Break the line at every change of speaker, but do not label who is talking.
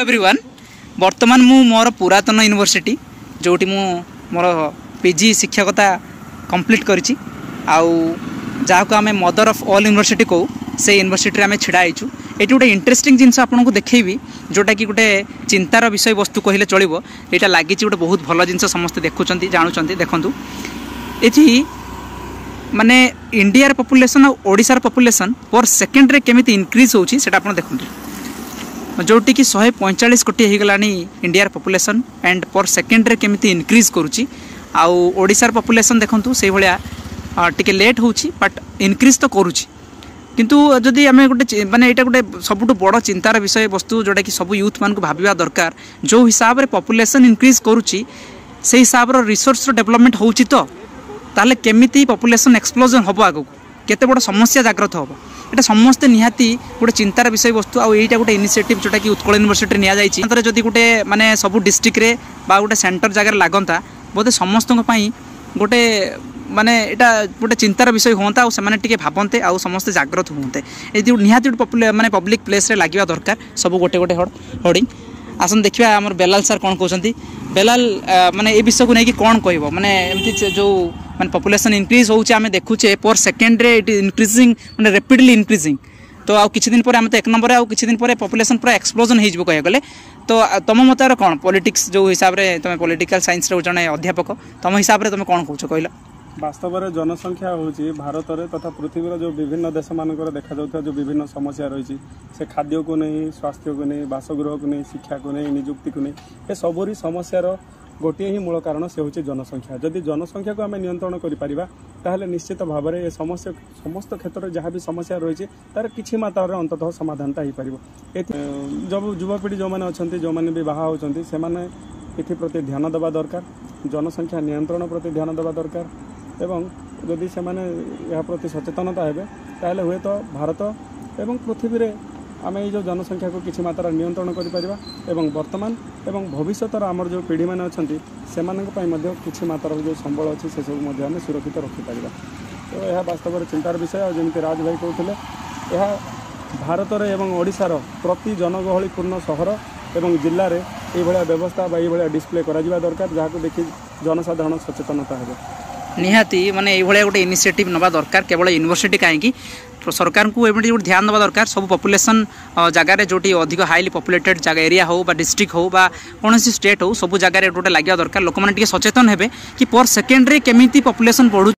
Everyone वर्तमान मु मोर पुरातन यूनिवर्सिटी जोटी मु मोर पीजी शिक्षकता कंप्लीट करिछि आउ जाको आमे मदर ऑफ ऑल यूनिवर्सिटी को से यूनिवर्सिटी आमे छिड़ा आइछु। एटी गोटे इंटरेस्टिंग जिनस आपको देखैबी जोटा कि गोटे चिंतार विषय वस्तु कहले चलिबो। एटा लागिछि गोटे बहुत भल जिनस समस्त देखुचंती जानुचंती। देखंतु एथि माने इंडिया पॉपुलेशन और ओडिसा पॉपुलेशन पर सेकेंड रे केमिति इंक्रीज होउछि सेटा आपन देखंतु। जोटी कि 145 कोटी हो गलानी इंडिया पॉपुलेशन एंड पर सेकेंड रे केमिति इंक्रीज करुची। आउ ओडिसा पॉपुलेशन देखंतु से भलिया टिके लेट होउछि बट इंक्रीज तो करुची। किंतु जदि आम गोटे माने एटा गोटे सबुठ बड़ चिंतार विषय वस्तु जोटा कि सब यूथ मान को भाविबा दरकार। जो हिसाब रे पॉपुलेशन इंक्रीज करुची से हिसाब रो रिसोर्स डेवलपमेंट होउछि तो ताले केमिति पॉपुलेशन एक्सप्लोजन हबो आगो केते बड़ समस्या जाग्रत हबो एटा समस्त निहाती गोटे चिंतार विषय वस्तु। आउ एटा गोटे इनिशिएटिव जोटा कि उत्कल यूनिवर्सिटी निया जायछि। अंतरे जदि गोटे माने सब डिस्ट्रिक्ट रे बा गोटे सेंटर जगह लागंता बोधे समस्त पई गोटे माने एटा गोटे चिंतार विषय होता और से टिके भावन्ते आउ समस्त जाग्रत होते। ये निहाती माने पब्लिक प्लेस रे लागिबा दरकार सब गोटे गोटे होर्डिंग। आसन देखिया हमर बेलाल सर कोन कहउछंती। बेलाल माने ए विषय को नै कि कोन कहबो माने एमती जो माने पॉपुलेशन इंक्रीज होउचे आमे देखुचे पर सेकेंड रे इट इंक्रीजिंग माने रैपिडली इंक्रीजिंग। तो आउ किछि दिन पर आमे तो एक नंबर आउ किछि दिन पर पॉपुलेशन पूरा एक्सप्लोजन हे जिवो कहय गले। तो तम मतार कोन पॉलिटिक्स जो हिसाब रे तमे पॉलिटिकल साइंस रे जने अध्यापक तम हिसाब रे तमे कोन कहउछो कहला।
वास्तव में जनसंख्या होची भारत रे तथा पृथ्वी जो विभिन्न देश मानकर देखा जाउता जो विभिन्न समस्या रही से खाद्य को नहीं, स्वास्थ्य को नहीं, बासगृह को नहीं, शिक्षा को नहीं, निजुक्ति को नहीं, ये सबरी समस्यार गोटे ही मूल कारण से होची जनसंख्या। जदि जनसंख्या को आम नियंत्रण करिपरिबा ताहले निश्चित भाव में समस्या समस्त क्षेत्र में जहाँ भी समस्या रही तार किछि मात्रा अंततः समाधानता हो पारिबो। जब युवपीढ़ी जो मैंने अच्छा जो मैंने भी बाहा होचंती से माने एथि प्रति ध्यान देवा दरकार। जनसंख्या नियंत्रण प्रति ध्यान देवा दरकार एवं जदि से माने या प्रति सचेतनता हेबे ताहले हुए तो भारत एवं पृथ्वी रे आम ये जो जनसंख्या को किसी मात्रा नियंत्रण करिपरिबा एवं वर्तमान एवं भविष्यतर आमर जो पीढ़ी मैंने अच्छा से किसी मात्रा जो संबल अच्छी से सब आम सुरक्षित रखिपर। तो यह वास्तव में चिंतार विषय और जमी राज भाई कहते यह भारत एवं ओडिशार प्रति जनगहलीपूर्ण सहर एवं जिले में ये व्यवस्था ये डिस्प्ले करा दरकार जहाँ को देखी जनसाधारण सचेतनता है
निहाती माने ये गोटे इनिशिएटिव नवा दरकार। केवल यूनिवर्सिटी कहीं सरकार को एमती गोटे ध्यान देवा दरकार। सब पॉपुलेशन जगार जो अधिक हाईली पॉपुलेटेड जगह एरिया हो बा डिस्ट्रिक्ट हो बा कौन स्टेट हो सब जगह गोटे लगे दरकार। लोक मैंने सचेतन हेबे कि पर सेकेंड रे केमिति पॉपुलेशन बढ़ु